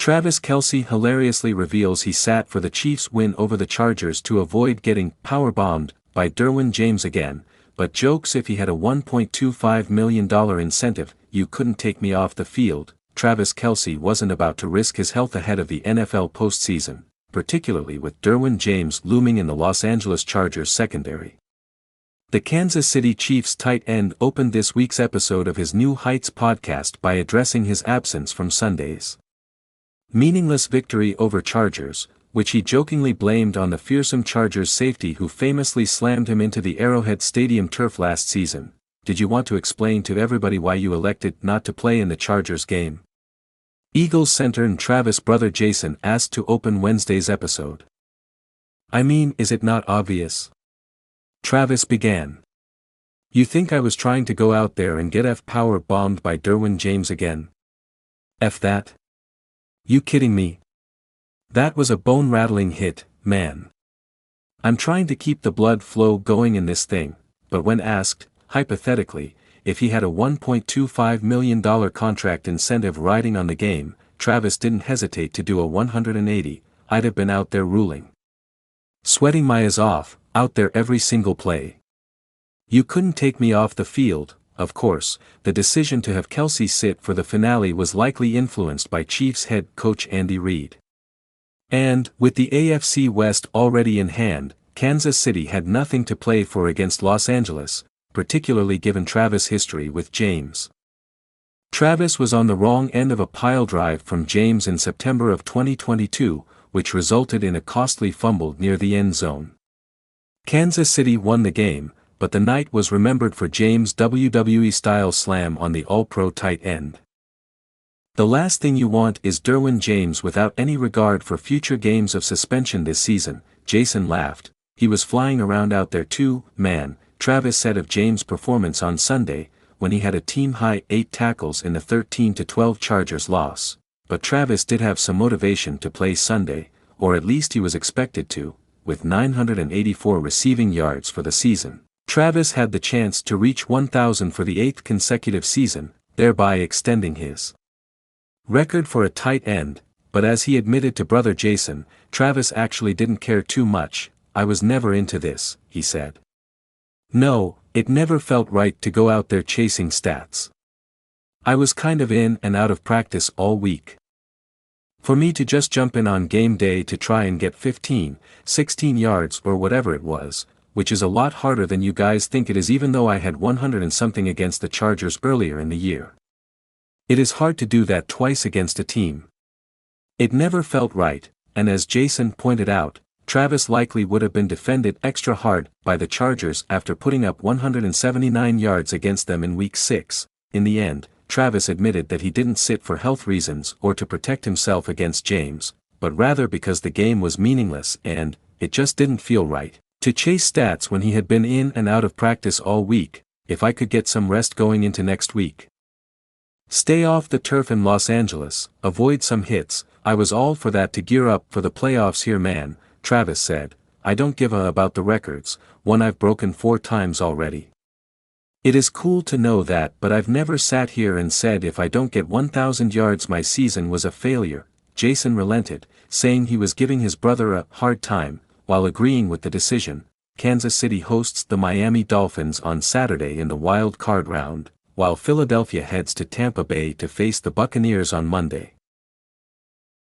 Travis Kelce hilariously reveals he sat for the Chiefs' win over the Chargers to avoid getting powerbombed by Derwin James again, but jokes if he had a $1.25 million incentive, "You couldn't take me off the field." Travis Kelce wasn't about to risk his health ahead of the NFL postseason, particularly with Derwin James looming in the Los Angeles Chargers secondary. The Kansas City Chiefs tight end opened this week's episode of his New Heights podcast by addressing his absence from Sunday's meaningless victory over Chargers, which he jokingly blamed on the fearsome Chargers safety who famously slammed him into the Arrowhead Stadium turf last season. "Did you want to explain to everybody why you elected not to play in the Chargers game?" Eagles center and Travis' brother Jason asked to open Wednesday's episode. "I mean, is it not obvious?" Travis began. "You think I was trying to go out there and get power bombed by Derwin James again? F that? You kidding me? That was a bone-rattling hit, man. I'm trying to keep the blood flow going in this thing," but when asked, hypothetically, if he had a $1.25 million contract incentive riding on the game, Travis didn't hesitate to do a 180, "I'd have been out there ruling. Sweating my ass off, out there every single play. You couldn't take me off the field." Of course, the decision to have Kelce sit for the finale was likely influenced by Chiefs head coach Andy Reid. And, with the AFC West already in hand, Kansas City had nothing to play for against Los Angeles, particularly given Travis' history with James. Travis was on the wrong end of a pile drive from James in September of 2022, which resulted in a costly fumble near the end zone. Kansas City won the game, but the night was remembered for James' WWE-style slam on the All-Pro tight end. "The last thing you want is Derwin James without any regard for future games of suspension this season," Jason laughed. "He was flying around out there too, man," Travis said of James' performance on Sunday, when he had a team-high 8 tackles in the 13-12 Chargers loss. But Travis did have some motivation to play Sunday, or at least he was expected to, with 984 receiving yards for the season. Travis had the chance to reach 1,000 for the 8th consecutive season, thereby extending his record for a tight end, but as he admitted to brother Jason, Travis actually didn't care too much. "I was never into this," he said. "No, it never felt right to go out there chasing stats. I was kind of in and out of practice all week. For me to just jump in on game day to try and get 15, 16 yards or whatever it was, which is a lot harder than you guys think it is even though I had 100 and something against the Chargers earlier in the year. It is hard to do that twice against a team. It never felt right," and as Jason pointed out, Travis likely would have been defended extra hard by the Chargers after putting up 179 yards against them in Week 6. In the end, Travis admitted that he didn't sit for health reasons or to protect himself against James, but rather because the game was meaningless and, it just didn't feel right to chase stats when he had been in and out of practice all week. "If I could get some rest going into next week, stay off the turf in Los Angeles, avoid some hits, I was all for that to gear up for the playoffs here, man," Travis said. "I don't give a about the records, one I've broken 4 times already. It is cool to know that, but I've never sat here and said if I don't get 1,000 yards my season was a failure." Jason relented, saying he was giving his brother a hard time, while agreeing with the decision. Kansas City hosts the Miami Dolphins on Saturday in the wild card round, while Philadelphia heads to Tampa Bay to face the Buccaneers on Monday.